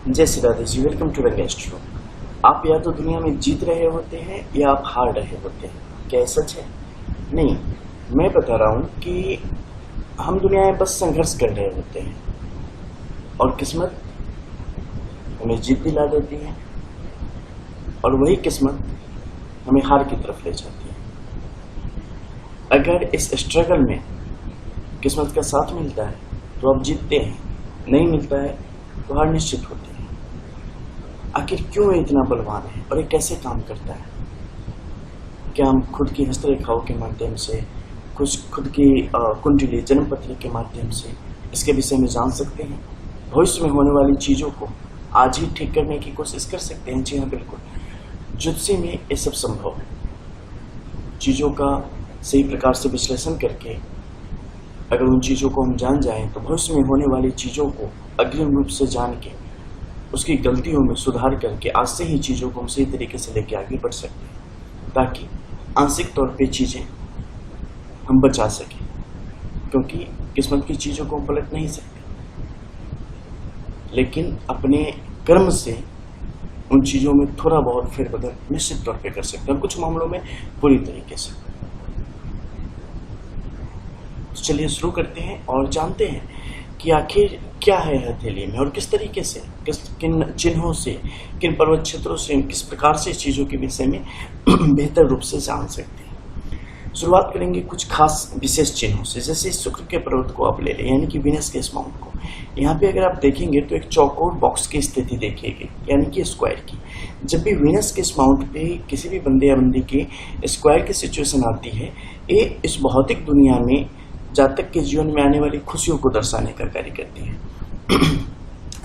जय Shri Radhe ji, welcome to Rangesh show. आप या तो दुनिया में जीत रहे होते हैं या आप हार रहे होते हैं। क्या ये सच है? नहीं, मैं बता रहा हूँ कि हम दुनिया में बस संघर्ष कर रहे होते हैं और किस्मत हमें जीत दिला देती है और वही किस्मत हमें हार की तरफ ले जाती है। अगर इस स्ट्रगल में किस्मत का साथ मिलता है तो आप जीतते हैं, नहीं मिलता है तो हार निश्चित होती है। आखिर क्यों ये इतना बलवान है और ये कैसे काम करता है? क्या हम खुद की हस्तरेखाओं के माध्यम से, कुछ खुद की कुंडली जन्म पत्र के माध्यम से इसके विषय में जान सकते हैं? भविष्य में होने वाली चीजों को आज ही ठीक करने की कोशिश कर सकते हैं? जी हाँ, बिल्कुल। ज्योतिषी में ये सब संभव है। चीजों का सही प्रकार से विश्लेषण करके अगर उन चीजों को हम जान जाएं तो भविष्य में होने वाली चीजों को अग्रिम रूप से जान के उसकी गलतियों में सुधार करके आज से ही चीजों को हम सही तरीके से लेके आगे बढ़ सकते हैं, ताकि आंशिक तौर पे चीजें हम बचा सकें, क्योंकि किस्मत की चीजों को हम पलट नहीं सकते, लेकिन अपने कर्म से उन चीजों में थोड़ा बहुत फेरबदल निश्चित तौर पे कर सकते हैं, कुछ मामलों में पूरी तरीके से। तो चलिए शुरू करते हैं और जानते हैं कि आखिर क्या है हथेली में और किस तरीके से, किन चिन्हों से, किन पर्वत क्षेत्रों से, किस प्रकार से चीजों के विषय में बेहतर रूप से जान सकते हैं। शुरुआत करेंगे कुछ खास विशेष चिन्हों से। जैसे शुक्र के पर्वत को आप ले लें, यानी कि वीनस के इस माउंट को। यहाँ पे अगर आप देखेंगे तो एक चौकोर बॉक्स की स्थिति देखिएगी, यानी कि स्क्वायर की। जब भी वीनस के इस माउंट पे किसी भी बंदे या बंदी की स्क्वायर की सिचुएशन आती है, ये इस भौतिक दुनिया में जातक के जीवन में आने वाली खुशियों को दर्शाने का कार्य करती है।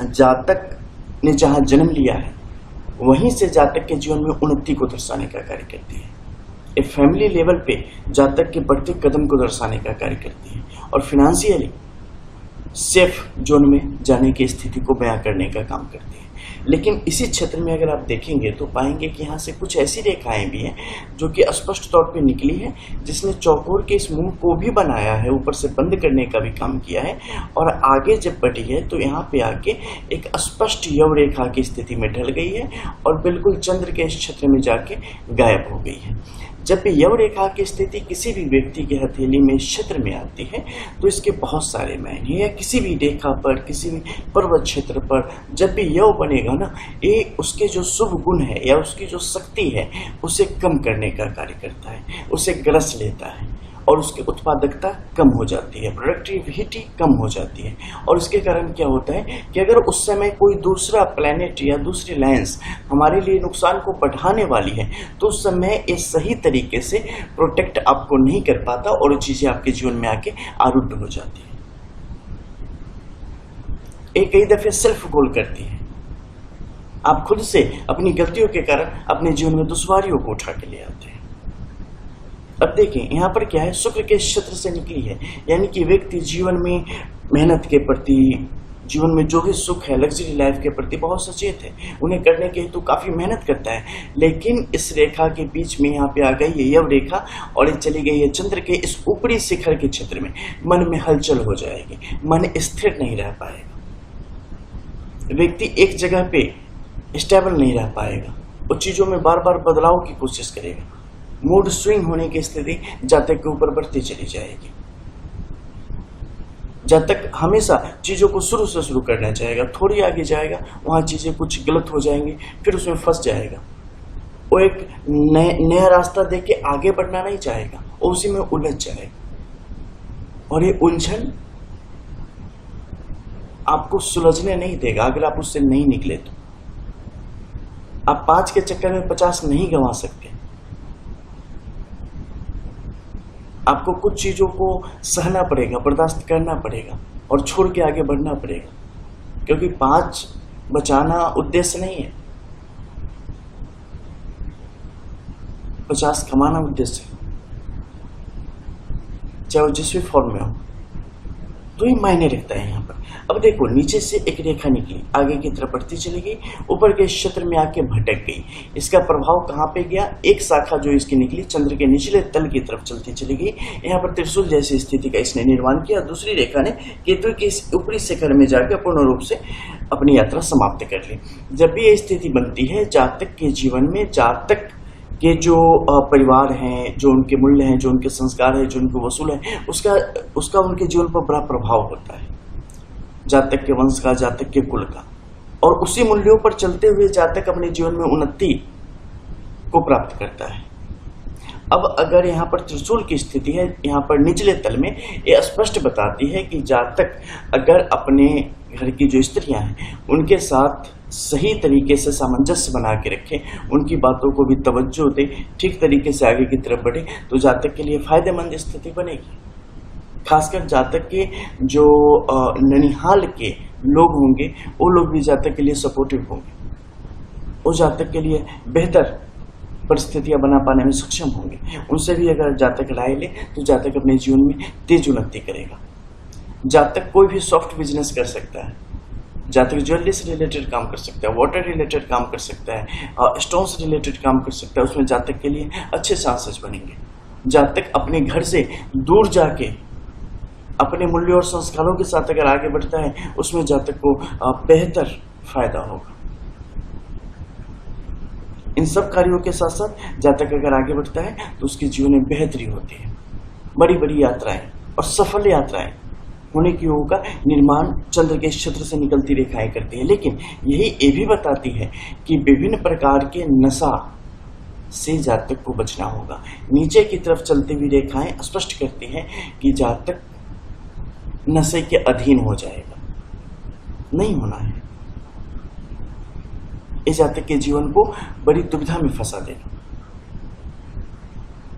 जातक ने जहां जन्म लिया है वहीं से जातक के जीवन में उन्नति को दर्शाने का कार्य करती है। एक फैमिली लेवल पे जातक के बढ़ते कदम को दर्शाने का कार्य करती है और फाइनेंशियली सेफ जोन में जाने की स्थिति को बयां करने का काम करती है। लेकिन इसी क्षेत्र में अगर आप देखेंगे तो पाएंगे कि यहाँ से कुछ ऐसी रेखाएं भी हैं जो कि स्पष्ट तौर पे निकली है, जिसने चौकोर के इस मुंह को भी बनाया है, ऊपर से बंद करने का भी काम किया है और आगे जब बढ़ी है तो यहाँ पे आके एक स्पष्ट यव रेखा की स्थिति में ढल गई है और बिल्कुल चंद्र के इस क्षेत्र में जाके गायब हो गई है। जब भी यव रेखा की स्थिति किसी भी व्यक्ति के हथेली में इस क्षेत्र में आती है तो इसके बहुत सारे मायने, या किसी भी रेखा पर, किसी भी पर्वत क्षेत्र पर जब भी यव बनेगा ना, ये उसके जो शुभ गुण है या उसकी जो शक्ति है उसे कम करने का कार्य करता है, उसे ग्रस लेता है और उसकी उत्पादकता कम हो जाती है, प्रोडक्टिविटी कम हो जाती है। और इसके कारण क्या होता है कि अगर उस समय कोई दूसरा प्लैनेट या दूसरी लाइंस हमारे लिए नुकसान को बढ़ाने वाली है तो उस समय ये सही तरीके से प्रोटेक्ट आपको नहीं कर पाता और चीजें आपके जीवन में आके आरूढ़ हो जाती है। ये कई दफे सेल्फ गोल करती है। आप खुद से अपनी गलतियों के कारण अपने जीवन में दुश्वारियों को उठा के ले आते हैं। अब देखिए यहाँ पर क्या है, शुक्र के क्षेत्र से निकली है, यानी कि व्यक्ति जीवन में मेहनत के प्रति, जीवन में जो भी सुख है, लग्जरी लाइफ के प्रति बहुत सचेत है, उन्हें करने के हेतु काफी मेहनत करता है। लेकिन इस रेखा के बीच में यहाँ पे आ गई है यव रेखा और ये चली गई है चंद्र के इस ऊपरी शिखर के क्षेत्र में। मन में हलचल हो जाएगी, मन स्थिर नहीं रह पाएगा, व्यक्ति एक जगह पे स्टेबल नहीं रह पाएगा, वो चीजों में बार बार बदलाव की कोशिश करेगा, मूड स्विंग होने की स्थिति जातक के ऊपर बढ़ती चली जाएगी। जातक हमेशा चीजों को शुरू से शुरू करना चाहेगा, थोड़ी आगे जाएगा वहां चीजें कुछ गलत हो जाएंगी, फिर उसमें फंस जाएगा। वो एक नया रास्ता देख के आगे बढ़ना नहीं चाहेगा, वो उसी में उलझ जाएगा और ये उलझन आपको सुलझने नहीं देगा। अगर आप उससे नहीं निकले तो आप 5 के चक्कर में 50 नहीं गंवा सकते। आपको कुछ चीजों को सहना पड़ेगा, बर्दाश्त करना पड़ेगा और छोड़ के आगे बढ़ना पड़ेगा, क्योंकि 5 बचाना उद्देश्य नहीं है, 50 कमाना उद्देश्य है, चाहे वो जिस भी फॉर्म में हो। तो ये मायने रखता है यहाँ पर। अब देखो नीचे से एक रेखा निकली, आगे की तरफ बढ़ती चली गई, ऊपर के क्षेत्र में आके भटक गई। इसका प्रभाव कहाँ पे गया? एक शाखा जो इसकी निकली चंद्र के निचले तल की तरफ चलती चली गई, यहाँ पर त्रिशूल जैसी स्थिति का इसने निर्माण किया। दूसरी रेखा ने केतु के इस ऊपरी शिखर में जाकर पूर्ण रूप से अपनी यात्रा समाप्त कर ली। जब भी ये स्थिति बनती है, जातक के जीवन में जातक के जो परिवार हैं, जो उनके मूल्य हैं, जो उनके संस्कार हैं, जो उनके वसूल है, उसका उनके जीवन पर बड़ा प्रभाव होता है। जातक के वंश का, जातक के कुल का, और उसी मूल्यों पर चलते हुए जातक अपने जीवन में उन्नति को प्राप्त करता है। अब अगर यहाँ पर त्रिशूल की स्थिति है, यहाँ पर निचले तल में ये स्पष्ट बताती है कि जातक अगर अपने घर की जो स्त्रियां हैं उनके साथ सही तरीके से सामंजस्य बना के रखे, उनकी बातों को भी तवज्जो दे, ठीक तरीके से आगे की तरफ बढ़े, तो जातक के लिए फायदेमंद स्थिति बनेगी। खासकर जातक के जो ननिहाल के लोग होंगे, वो लोग भी जातक के लिए सपोर्टिव होंगे, वो जातक के लिए बेहतर परिस्थितियां बना पाने में सक्षम होंगे। उनसे भी अगर जातक राय ले तो जातक अपने जीवन में तेज उन्नति करेगा। जातक कोई भी सॉफ्ट बिजनेस कर सकता है, जातक ज्वेलरी से रिलेटेड काम कर सकता है, वाटर रिलेटेड काम कर सकता है, स्टोन से रिलेटेड काम कर सकता है, उसमें जातक के लिए अच्छे चांसेस बनेंगे। जातक अपने घर से दूर जाके अपने मूल्यों और संस्कारों के साथ अगर आगे बढ़ता है, उसमें जातक को बेहतर फायदा होगा। इन सब कार्यों के साथ साथ जातक अगर आगे बढ़ता है तो उसके जीवन में बेहतरी होती है। बड़ी बड़ी यात्राएं और सफल यात्राएं होने की योग का निर्माण चंद्र के क्षेत्र से निकलती रेखाएं करती है। लेकिन यही ये भी बताती है कि विभिन्न प्रकार के नशा से जातक को बचना होगा। नीचे की तरफ चलती हुई रेखाएं स्पष्ट करती हैं कि जातक नशे के अधीन हो जाएगा, नहीं होना है। इस जातक के जीवन को बड़ी दुविधा में फंसा देगा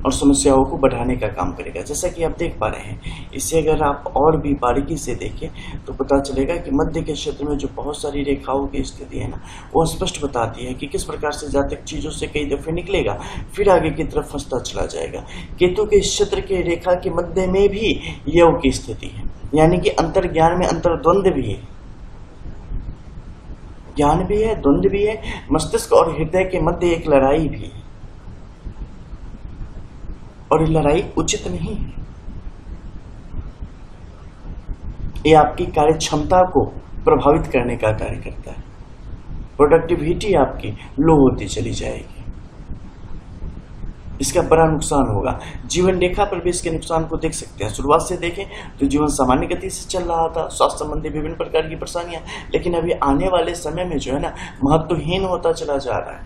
और समस्याओं को बढ़ाने का काम करेगा, जैसा कि आप देख पा रहे हैं। इससे अगर आप और भी बारीकी से देखें तो पता चलेगा कि मध्य के क्षेत्र में जो बहुत सारी रेखाओं की स्थिति है ना, वो स्पष्ट बताती है कि किस प्रकार से जातक चीजों से कई दफे निकलेगा, फिर आगे की तरफ फंसता चला जाएगा। केतु के क्षेत्र के रेखा के मध्य में भी योग की स्थिति है, यानी कि अंतर ज्ञान में अंतर द्वंद्व भी है, ज्ञान भी है, द्वंद्व भी है, मस्तिष्क और हृदय के मध्य एक लड़ाई भी है, और ये लड़ाई उचित नहीं है। ये आपकी कार्य क्षमता को प्रभावित करने का कार्य करता है। प्रोडक्टिविटी आपकी लो होती चली जाएगी, इसका बड़ा नुकसान होगा। जीवन रेखा पर भी इसके नुकसान को देख सकते हैं। शुरुआत से देखें तो जीवन सामान्य गति से चल रहा था, स्वास्थ्य संबंधी विभिन्न प्रकार की परेशानियां, लेकिन अभी आने वाले समय में जो है ना, महत्वहीन होता चला जा रहा है।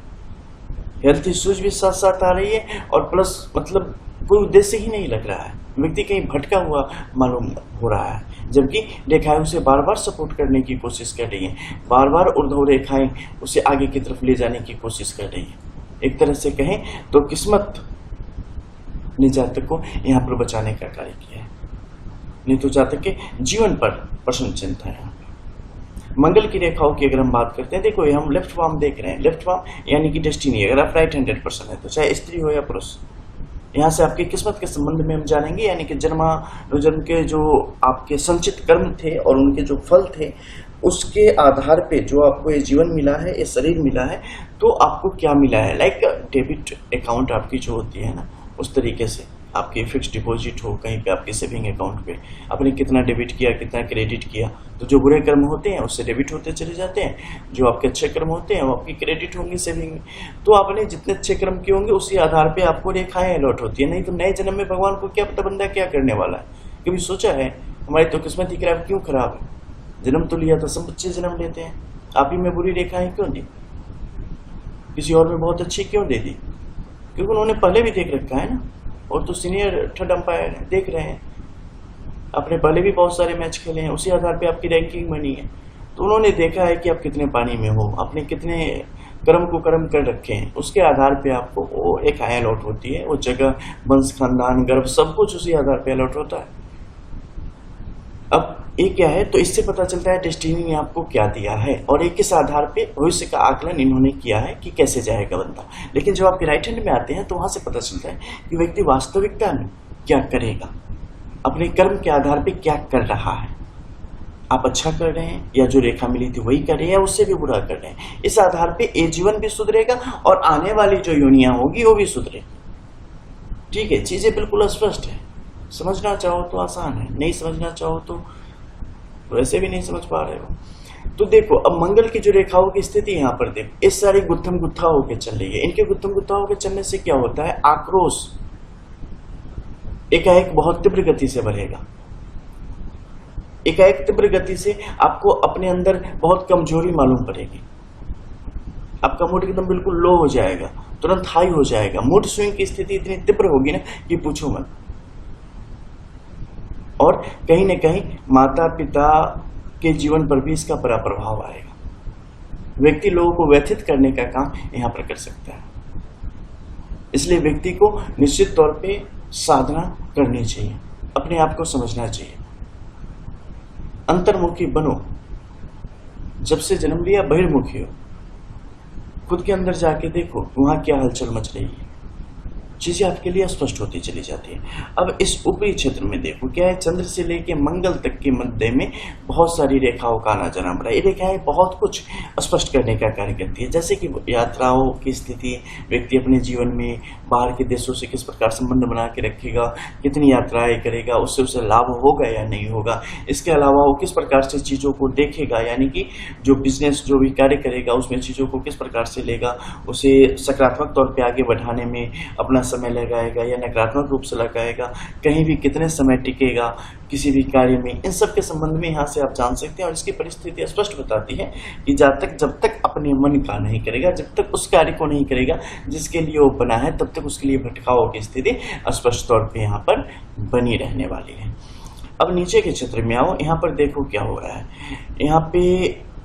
हेल्थ इश्यूज भी साथ साथ आ रही है, और प्लस मतलब कोई उद्देश्य ही नहीं लग रहा है, व्यक्ति कहीं भटका हुआ मालूम हो रहा है, जबकि रेखाएं उसे बार बार सपोर्ट करने की कोशिश कर रही हैं, बार बार ऊर्ध्व रेखाएं उसे आगे की तरफ ले जाने की कोशिश कर रही हैं। एक तरह से कहें तो किस्मत ने जातक को यहाँ पर बचाने का कार्य किया है, नहीं तो जातक के जीवन पर प्रश्न चिंता है। मंगल की रेखाओं की अगर हम बात करते हैं, देखो हम लेफ्ट वार्म देख रहे हैं, लेफ्ट वार्म यानी कि डेस्टिनी। अगर आप राइट हैंडेड पर्सन है तो चाहे स्त्री हो या पुरुष, यहाँ से आपकी किस्मत के संबंध में हम जानेंगे, यानी कि जन्म के जो आपके संचित कर्म थे और उनके जो फल थे, उसके आधार पे जो आपको ये जीवन मिला है, ये शरीर मिला है, तो आपको क्या मिला है। लाइक डेबिट अकाउंट आपकी जो होती है ना, उस तरीके से आपकी फिक्स डिपॉजिट हो कहीं पे, आपके सेविंग अकाउंट पे आपने कितना डेबिट किया, कितना क्रेडिट किया, तो जो बुरे कर्म होते हैं उससे डेबिट होते चले जाते हैं, जो आपके अच्छे कर्म होते हैं वो आपकी क्रेडिट होंगे सेविंग में। तो आपने जितने अच्छे कर्म किए होंगे उसी आधार पे आपको रेखाएं अलॉट होती है। नहीं तो नए जन्म में भगवान को क्या पता बंदा क्या करने वाला है। कभी सोचा है हमारी तो किस्मत ही क्यों खराब है, जन्म तो लिया था, सब बच्चे जन्म लेते हैं, आप ही में बुरी रेखाएं क्यों दी, किसी और में बहुत अच्छी क्यों दे दी? क्योंकि उन्होंने पहले भी देख रखा है ना, और तो सीनियर थर्ड अंपायर देख रहे हैं, आपने पहले भी बहुत सारे मैच खेले हैं, उसी आधार पे आपकी रैंकिंग बनी है। तो उन्होंने देखा है कि आप कितने पानी में हो, आपने कितने कर्म को कर्म कर रखे हैं, उसके आधार पे आपको वो एक आय अलॉट होती है, वो जगह, वंश, खानदान, गर्भ, सब कुछ उसी आधार पे अलॉट होता है। अब ये क्या है, तो इससे पता चलता है डेस्टिनी ने आपको क्या दिया है, और एक किस आधार पे भविष्य का आकलन इन्होंने किया है कि कैसे जाएगा बंदा। लेकिन जब आपके राइट हैंड में आते हैं तो वहां से पता चलता है कि व्यक्ति वास्तविकता में क्या करेगा, अपने कर्म के आधार पे क्या कर रहा है। आप अच्छा कर रहे हैं या जो रेखा मिली थी वही कर रहे हैं या उससे भी बुरा कर रहे हैं, इस आधार पे ये जीवन भी सुधरेगा और आने वाली जो योनियां होगी वो भी सुधरेगी। ठीक है, चीजें बिल्कुल स्पष्ट है, समझना चाहो तो आसान है, नहीं समझना चाहो तो वैसे भी नहीं समझ पा रहे हो। तो देखो अब मंगल की जो रेखाओं की स्थिति यहाँ पर देखो, इस सारी गुत्थम गुत्था होकर चल रही है। इनके गुत्थम गुत्था होकर चलने से क्या होता है, आक्रोश एकाएक बहुत तीव्र गति से बढ़ेगा। एकाएक तीव्र गति से आपको अपने अंदर बहुत कमजोरी मालूम पड़ेगी। आपका मूड एकदम बिल्कुल लो हो जाएगा, तुरंत हाई हो जाएगा। मूड स्विंग की स्थिति इतनी तीव्र होगी ना कि पूछो मत। और कहीं ना कहीं माता पिता के जीवन पर भी इसका बड़ा प्रभाव आएगा। व्यक्ति लोगों को व्यथित करने का काम यहां पर कर सकता है। इसलिए व्यक्ति को निश्चित तौर पे साधना करनी चाहिए, अपने आप को समझना चाहिए। अंतर्मुखी बनो। जब से जन्म लिया बहिर्मुखी हो। खुद के अंदर जाके देखो वहां क्या हलचल मच रही है, चीजें आपके लिए स्पष्ट होती चली जाती है। अब इस ऊपरी क्षेत्र में देखो क्या है, चंद्र से लेके मंगल तक के मध्य में बहुत सारी रेखाओं का आना जाना पड़ा। ये रेखाएं बहुत कुछ स्पष्ट करने का कार्य करती है, जैसे कि यात्राओं की स्थिति, व्यक्ति अपने जीवन में बाहर के देशों से किस प्रकार संबंध बना के रखेगा, कितनी यात्राएं करेगा, उससे उसे लाभ होगा या नहीं होगा। इसके अलावा वो किस प्रकार से चीजों को देखेगा, यानी कि जो बिजनेस जो भी कार्य करेगा उसमें चीजों को किस प्रकार से लेगा, उसे सकारात्मक तौर पर आगे बढ़ाने में अपना समय लगाएगा या नकारात्मक रूप से लगाएगा, कहीं भी कितने समय टिकेगा किसी भी कार्य में। इन सब के संबंध में यहाँ से आप जान सकते हैं। और इसकी परिस्थिति स्पष्ट बताती है कि जब तक अपने मन का नहीं करेगा, जब तक उस कार्य को नहीं करेगा जिसके लिए वो बना है, तब तक उसके लिए भटकाव की स्थिति स्पष्ट तौर पे यहाँ पर बनी रहने वाली है। अब नीचे के क्षेत्र में आओ, यहाँ पर देखो क्या हो रहा है। यहाँ पे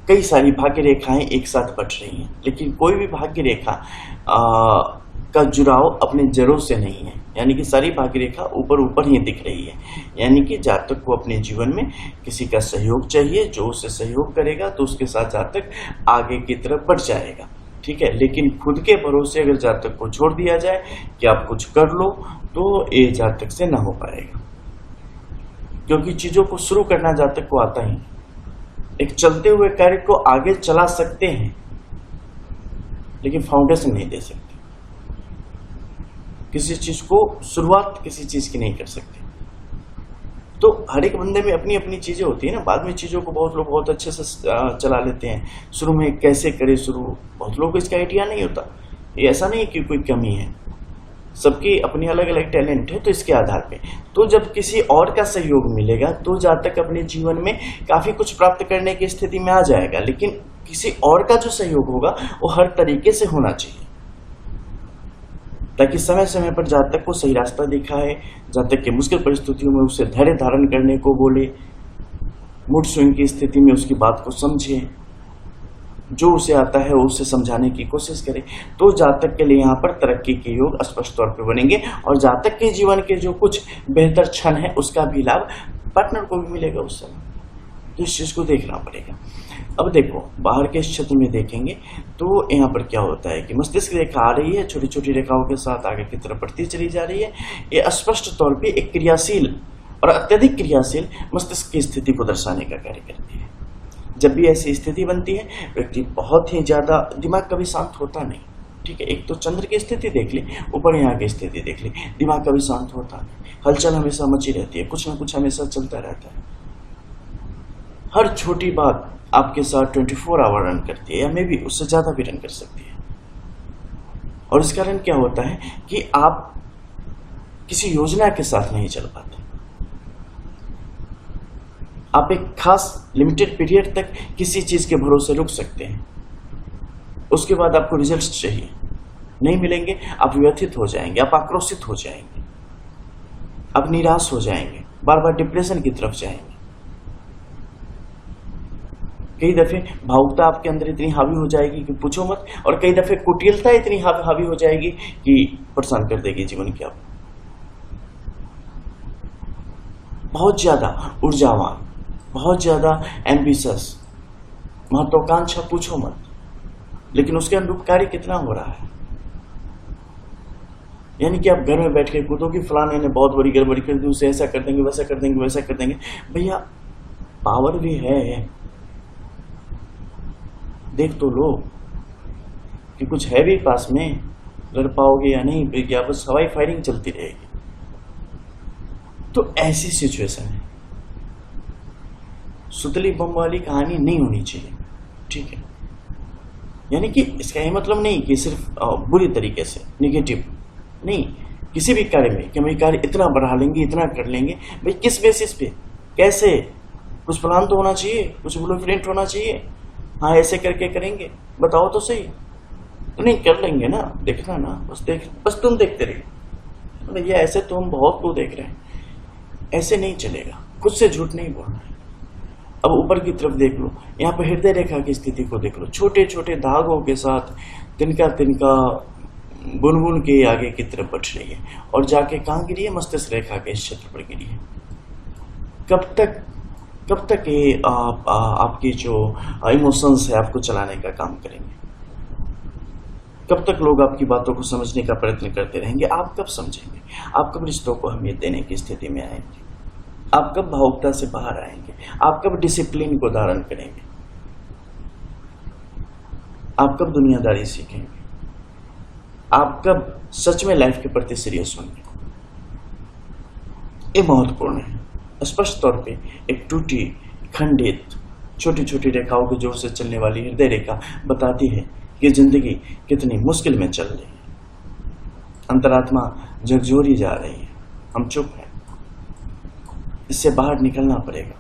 कई सारी भाग्य रेखाएं एक साथ बट रही हैं, लेकिन कोई भी भाग्य रेखा का जुड़ाव अपने जड़ों से नहीं है, यानी कि सारी भाग्य रेखा ऊपर ऊपर ही दिख रही है। यानी कि जातक को अपने जीवन में किसी का सहयोग चाहिए, जो उसे सहयोग करेगा तो उसके साथ जातक आगे की तरफ बढ़ जाएगा, ठीक है। लेकिन खुद के भरोसे अगर जातक को छोड़ दिया जाए कि आप कुछ कर लो, तो ये जातक से ना हो पाएगा, क्योंकि चीजों को शुरू करना जातक को आता ही। एक चलते हुए कार्य को आगे चला सकते हैं, लेकिन फाउंडेशन नहीं दे सकते। किसी चीज को शुरुआत किसी चीज की नहीं कर सकते। तो हर एक बंदे में अपनी अपनी चीजें होती है ना। बाद में चीजों को बहुत लोग बहुत अच्छे से चला लेते हैं। शुरू में कैसे करें शुरू, बहुत लोगों को इसका आइडिया नहीं होता। ये ऐसा नहीं कि कोई कमी है, सबकी अपनी अलग अलग टैलेंट है। तो इसके आधार पे तो जब किसी और का सहयोग मिलेगा तो जातक अपने जीवन में काफी कुछ प्राप्त करने की स्थिति में आ जाएगा। लेकिन किसी और का जो सहयोग होगा वो हर तरीके से होना चाहिए, ताकि समय समय पर जातक को सही रास्ता दिखाए, जातक के मुश्किल परिस्थितियों में उसे धैर्य धारण करने को बोले, मूड स्विंग की स्थिति में उसकी बात को समझे, जो उसे आता है उसे समझाने की कोशिश करे। तो जातक के लिए यहाँ पर तरक्की के योग स्पष्ट तौर पर बनेंगे और जातक के जीवन के जो कुछ बेहतर क्षण है उसका भी लाभ पार्टनर को भी मिलेगा उस समय। तो इस चीज को देखना पड़ेगा। अब देखो बाहर के क्षेत्र में देखेंगे तो यहाँ पर क्या होता है कि मस्तिष्क रेखा आ रही है, छोटी छोटी रेखाओं के साथ आगे की तरफ बढ़ती चली जा रही है। ये स्पष्ट तौर पे एक क्रियाशील और अत्यधिक क्रियाशील मस्तिष्क की स्थिति को दर्शाने का कार्य करती है। जब भी ऐसी स्थिति बनती है व्यक्ति बहुत ही ज्यादा, दिमाग कभी शांत होता नहीं, ठीक है। एक तो चंद्र की स्थिति देख ले, ऊपर यहाँ की स्थिति देख ले, दिमाग कभी शांत होता नहीं, हलचल हमेशा मची रहती है, कुछ ना कुछ हमेशा चलता रहता है। हर छोटी बात आपके साथ 24 आवर रन करती है, या मे भी उससे ज्यादा भी रन कर सकती है। और इस कारण क्या होता है कि आप किसी योजना के साथ नहीं चल पाते। आप एक खास लिमिटेड पीरियड तक किसी चीज के भरोसे रुक सकते हैं, उसके बाद आपको रिजल्ट्स चाहिए, नहीं मिलेंगे, आप व्यथित हो जाएंगे, आप आक्रोशित हो जाएंगे, आप निराश हो जाएंगे, बार बार डिप्रेशन की तरफ जाएंगे। कई दफे भावुकता आपके अंदर इतनी हावी हो जाएगी कि पूछो मत, और कई दफे कुटिलता इतनी हावी हो जाएगी कि परेशान कर देगी जीवन की आपको। बहुत ज्यादा ऊर्जावान, बहुत ज्यादा एम्बिशियस, महत्वाकांक्षा पूछो मत, लेकिन उसके अनुरूप कार्य कितना हो रहा है। यानी कि आप घर में बैठ के कूदो कि फलाने ने बहुत बड़ी गड़बड़ी कर दी, उसे ऐसा कर देंगे, वैसा कर देंगे, वैसा कर देंगे। भैया पावर भी है, देख तो लो कि कुछ है भी पास में, लड़ पाओगे या नहीं, या बस हवाई फायरिंग चलती रहेगी। तो ऐसी सिचुएशन है, सुतली बम वाली कहानी नहीं होनी चाहिए। ठीक है। यानी कि इसका ये मतलब नहीं कि सिर्फ बुरी तरीके से निगेटिव नहीं, किसी भी कार्य में कि हम ये कार्य इतना बढ़ा लेंगे, इतना कर लेंगे, भाई किस बेसिस पे, कैसे, कुछ प्लान तो होना चाहिए, कुछ ब्लूप्रिंट होना चाहिए। हाँ ऐसे करके करेंगे, बताओ तो सही। तो नहीं कर लेंगे ना, देखना ना, बस तुम देखते रहिए भैया, ऐसे तो हम बहुत को देख रहे हैं, ऐसे नहीं चलेगा, खुद से झूठ नहीं बोलना है। अब ऊपर की तरफ देख लो, यहाँ पर हृदय रेखा की स्थिति को देख लो, छोटे छोटे धागों के साथ तिनका तिनका बुन के आगे की तरफ बढ़ रही है और जाके कहाँ गिरी है, मस्तिष्क रेखा के इस क्षेत्र पर गिरी है। कब तक ये आपकी जो इमोशंस है आपको चलाने का काम करेंगे? कब तक लोग आपकी बातों को समझने का प्रयत्न करते रहेंगे? आप कब समझेंगे? आप कब रिश्तों को अहमियत देने की स्थिति में आएंगे? आप कब भावुकता से बाहर आएंगे? आप कब डिसिप्लिन को धारण करेंगे? आप कब दुनियादारी सीखेंगे? आप कब सच में लाइफ के प्रति सीरियस होंगे? ये महत्वपूर्ण है। स्पष्ट तौर पे एक टूटी, खंडित, छोटी छोटी रेखाओं के जोर से चलने वाली हृदय रेखा बताती है कि जिंदगी कितनी मुश्किल में चल रही है। अंतरात्मा झकझोरी जा रही है, हम चुप हैं, इससे बाहर निकलना पड़ेगा।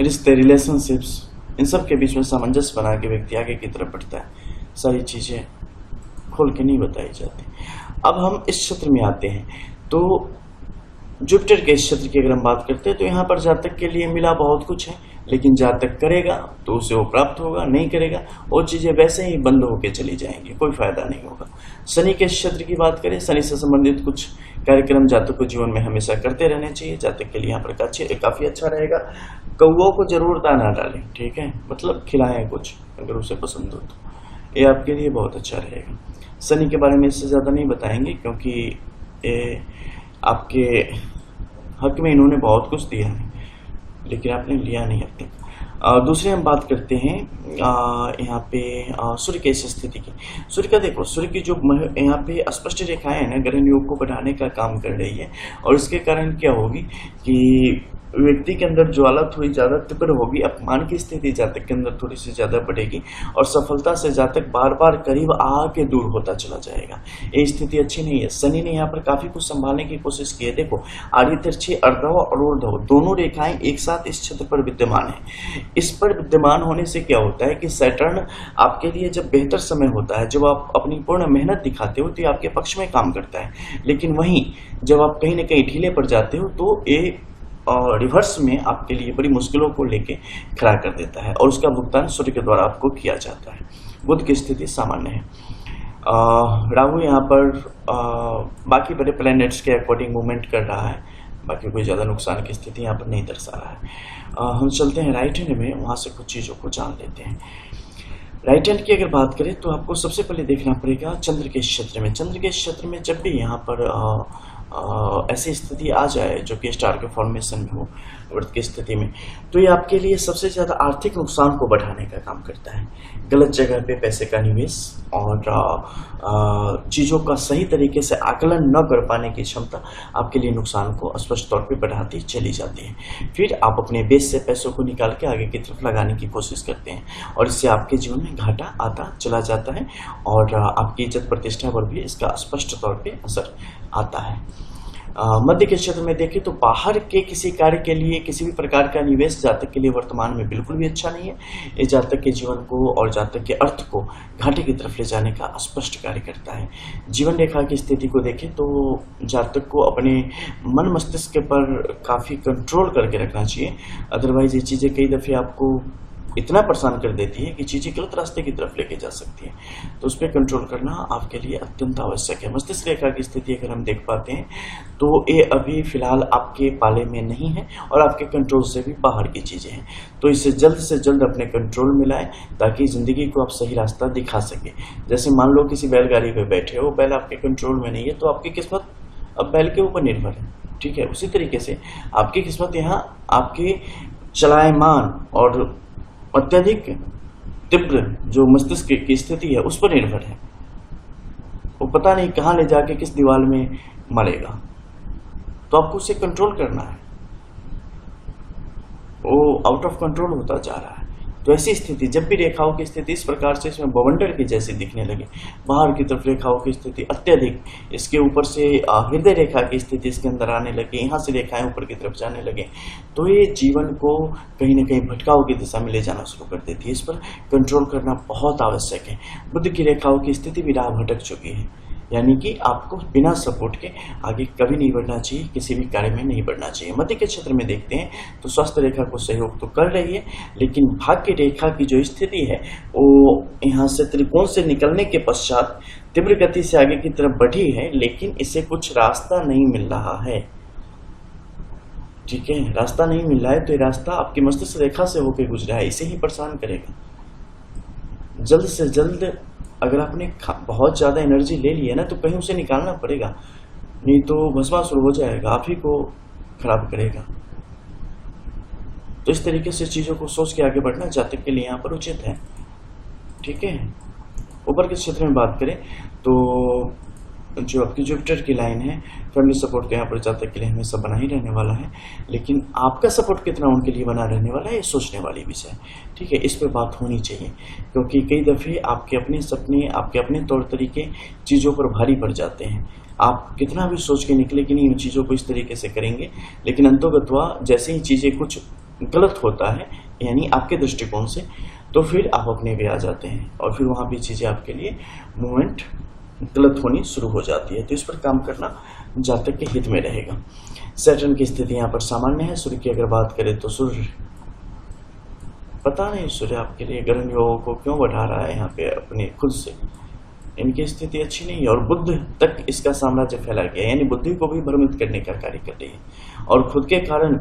रिश्ते, रिलेशनशिप्स, इन सब के बीच में सामंजस्य बना के व्यक्ति आगे की तरफ बढ़ता है। सारी चीजें खोल के नहीं बताई जाती। अब हम इस क्षेत्र में आते हैं तो जुपिटर के इस क्षेत्र की अगर हम बात करते हैं तो यहाँ पर जातक के लिए मिला बहुत कुछ है, लेकिन जातक करेगा तो उसे वो प्राप्त होगा, नहीं करेगा वो चीजें वैसे ही बंद होकर चली जाएंगी, कोई फायदा नहीं होगा। शनि के क्षेत्र की बात करें, शनि से संबंधित कुछ कार्यक्रम जातक को जीवन में हमेशा करते रहने चाहिए। जातक के लिए यहाँ पर काफी अच्छा रहेगा। कौओं को जरूर दाना डालें, ठीक है, मतलब खिलाएं कुछ, अगर उसे पसंद हो तो ये आपके लिए बहुत अच्छा रहेगा। शनि के बारे में इससे ज्यादा नहीं बताएंगे क्योंकि ये आपके हक में इन्होंने बहुत कुछ दिया है, लेकिन आपने लिया नहीं अब तक। दूसरे हम बात करते हैं यहाँ पे सूर्य की इस स्थिति की। सूर्य का देखो, सूर्य की जो यहाँ पे स्पष्ट रेखाएं है ना, ग्रहण योग को बढ़ाने का काम कर रही है और इसके कारण क्या होगी कि व्यक्ति के अंदर ज्वाला थोड़ी ज्यादा तीव्र होगी, अपमान की स्थिति जातक के अंदर थोड़ी सी ज्यादा बढ़ेगी और सफलता से जातक बार बार करीब आके दूर होता चला जाएगा। ये स्थिति अच्छी नहीं है। शनि ने यहाँ पर काफी कुछ संभालने की कोशिश की है। देखो आड़ी तिरछी, अर्धव और ऊर्ध्व दोनों रेखाएं एक साथ इस क्षेत्र पर विद्यमान है। इस पर विद्यमान होने से क्या होता है कि सैटर्न आपके लिए जब बेहतर समय होता है, जब आप अपनी पूर्ण मेहनत दिखाते हो तो ये आपके पक्ष में काम करता है, लेकिन वहीं जब आप कहीं ना कहीं ढीले पड़ जाते हो तो ये और रिवर्स में आपके लिए बड़ी मुश्किलों को लेके खड़ा कर देता है और उसका भुगतान सूर्य के द्वारा आपको किया जाता है। बुध की स्थिति सामान्य है। राहु यहाँ पर बाकी बड़े प्लैनेट्स के अकॉर्डिंग मूवमेंट कर रहा है, बाकी कोई ज़्यादा नुकसान की स्थिति यहाँ पर नहीं दर्शा रहा है। हम चलते हैं राइट हैंड में, वहाँ से कुछ चीज़ों को जान लेते हैं। राइट हैंड की अगर बात करें तो आपको सबसे पहले देखना पड़ेगा चंद्र के क्षेत्र में। चंद्र के क्षेत्र में जब भी यहाँ पर ऐसी स्थिति आ जाए जो कि स्टार के फॉर्मेशन में हो, व्रत की स्थिति में, तो ये आपके लिए सबसे ज्यादा आर्थिक नुकसान को बढ़ाने का काम करता है। गलत जगह पे पैसे का निवेश और चीजों का सही तरीके से आकलन न कर पाने की क्षमता आपके लिए नुकसान को स्पष्ट तौर पे बढ़ाती चली जाती है। फिर आप अपने बेस से पैसों को निकाल के आगे की तरफ लगाने की कोशिश करते हैं और इससे आपके जीवन में घाटा आता चला जाता है और आपकी इज्जत प्रतिष्ठा पर भी इसका स्पष्ट तौर पे असर आता है। मध्य के क्षेत्र में देखें तो बाहर के किसी कार्य के लिए किसी भी प्रकार का निवेश जातक के लिए वर्तमान में बिल्कुल भी अच्छा नहीं है। ये जातक के जीवन को और जातक के अर्थ को घाटे की तरफ ले जाने का स्पष्ट कार्य करता है। जीवन रेखा की स्थिति को देखें तो जातक को अपने मन मस्तिष्क पर काफी कंट्रोल करके रखना चाहिए, अदरवाइज ये चीजें कई दफे आपको इतना परेशान कर देती है कि चीजें गलत रास्ते की तरफ लेके जा सकती है, तो उस पर कंट्रोल करना आपके लिए अत्यंत आवश्यक है। मस्तिष्क रेखा की स्थिति अगर हम देख पाते हैं तो ये अभी फिलहाल आपके पाले में नहीं है और आपके कंट्रोल से भी बाहर की चीजें हैं, तो इसे जल्द से जल्द अपने कंट्रोल में लाएं ताकि जिंदगी को आप सही रास्ता दिखा सके। जैसे मान लो किसी बैलगाड़ी पे बैठे हो, बैल आपके कंट्रोल में नहीं है तो आपकी किस्मत अब बैल के ऊपर निर्भर है, ठीक है। उसी तरीके से आपकी किस्मत यहाँ आपके चलायमान और अत्यधिक तीव्र जो मस्तिष्क की स्थिति है उस पर निर्भर है। वो पता नहीं कहाँ ले जाके किस दीवार में मरेगा, तो आपको उसे कंट्रोल करना है। वो आउट ऑफ कंट्रोल होता जा रहा है। तो ऐसी स्थिति, जब भी रेखाओं की स्थिति इस प्रकार से इसमें बवंडर की जैसी दिखने लगे, बाहर की तरफ रेखाओं की स्थिति अत्यधिक, इसके ऊपर से हृदय रेखा की स्थिति इसके अंदर आने लगे, यहाँ से रेखाएं ऊपर की तरफ जाने लगे, तो ये जीवन को कहीं ना कहीं भटकाव की दिशा में ले जाना शुरू कर देती है। इस पर कंट्रोल करना बहुत आवश्यक है। बुध की रेखाओं की स्थिति भी राह भटक चुकी है, यानी कि आपको बिना सपोर्ट के आगे कभी नहीं बढ़ना चाहिए, किसी भी कार्य में नहीं बढ़ना चाहिए। मध्य के क्षेत्र में देखते हैं तो स्वास्थ्य रेखा को सहयोग तो कर रही है, लेकिन भाग्य रेखा की जो स्थिति है वो यहाँ से त्रिकोण से निकलने के पश्चात तीव्र गति से आगे की तरफ बढ़ी है, लेकिन इसे कुछ रास्ता नहीं मिल रहा है। ठीक है, रास्ता नहीं मिल रहा है, तो ये रास्ता आपकी मस्तिष्क रेखा से होकर गुजरा है, इसे ही परेशान करेगा। जल्द से जल्द अगर आपने बहुत ज्यादा एनर्जी ले ली है ना, तो कहीं उसे निकालना पड़ेगा, नहीं तो भस्मासुर हो जाएगा, आप ही को खराब करेगा। तो इस तरीके से चीजों को सोच के आगे बढ़ना जातक के लिए यहाँ पर उचित है। ठीक है, ऊपर के क्षेत्र में बात करें तो जो आपकी जुपिटर की लाइन है, फैमिली सपोर्ट का यहाँ पर जातक के लिए हमेशा बना ही रहने वाला है, लेकिन आपका सपोर्ट कितना उनके लिए बना रहने वाला है ये सोचने वाली विषय है। ठीक है, इस पे बात होनी चाहिए, क्योंकि कई दफे आपके अपने सपने, आपके अपने तौर तरीके चीज़ों पर भारी पड़ जाते हैं। आप कितना भी सोच के निकले कि नहीं उन चीज़ों को इस तरीके से करेंगे, लेकिन अंतोगत्वा जैसे ही चीज़ें कुछ गलत होता है, यानी आपके दृष्टिकोण से, तो फिर आप अपने वे आ जाते हैं और फिर वहाँ भी चीज़ें आपके लिए मूवमेंट गलत होनी शुरू हो जाती है। तो इस पर काम करना जातक के हित में रहेगा। सैटर्न की स्थिति यहाँ पर सामान्य है। सूर्य की अगर बात करें तो सूर्य, पता नहीं सूर्य आपके लिए ग्रह योगों को क्यों बढ़ा रहा है यहाँ पे अपने खुद से, इनकी स्थिति अच्छी नहीं है। और बुद्ध तक इसका साम्राज्य फैला गया, यानी बुद्धि को भी भ्रमित करने का कार्य कर रही है और खुद के कारण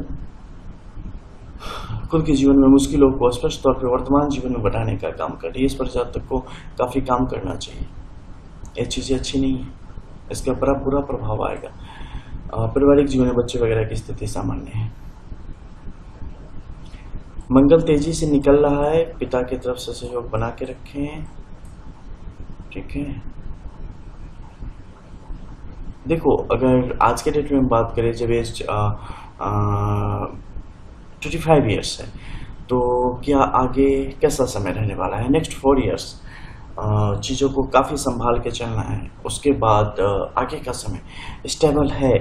खुद के जीवन में मुश्किलों को स्पष्ट तौर पर वर्तमान जीवन में बढ़ाने का काम कर रही है। इस पर जातक को काफी काम करना चाहिए। ये चीजें अच्छी नहीं है, इसका बड़ा बुरा प्रभाव आएगा। पारिवारिक जीवन में बच्चे वगैरह की स्थिति सामान्य है। मंगल तेजी से निकल रहा है, पिता की तरफ से सहयोग बना के रखें। ठीक है, देखो अगर आज के डेट में हम बात करें, जब एज 25 ईयर्स है, तो क्या आगे कैसा समय रहने वाला है? नेक्स्ट 4 ईयर्स चीज़ों को काफ़ी संभाल के चलना है। उसके बाद आगे का समय स्टेबल है,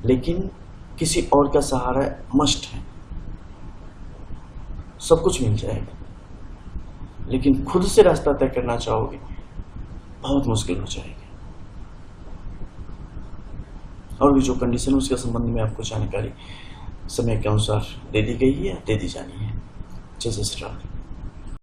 लेकिन किसी और का सहारा मस्ट है। सब कुछ मिल जाएगा, लेकिन खुद से रास्ता तय करना चाहोगे बहुत मुश्किल हो जाएगी। और भी जो कंडीशन उसके संबंध में आपको जानकारी समय के अनुसार दे दी गई है, दे दी जानी है। जय श्री राम।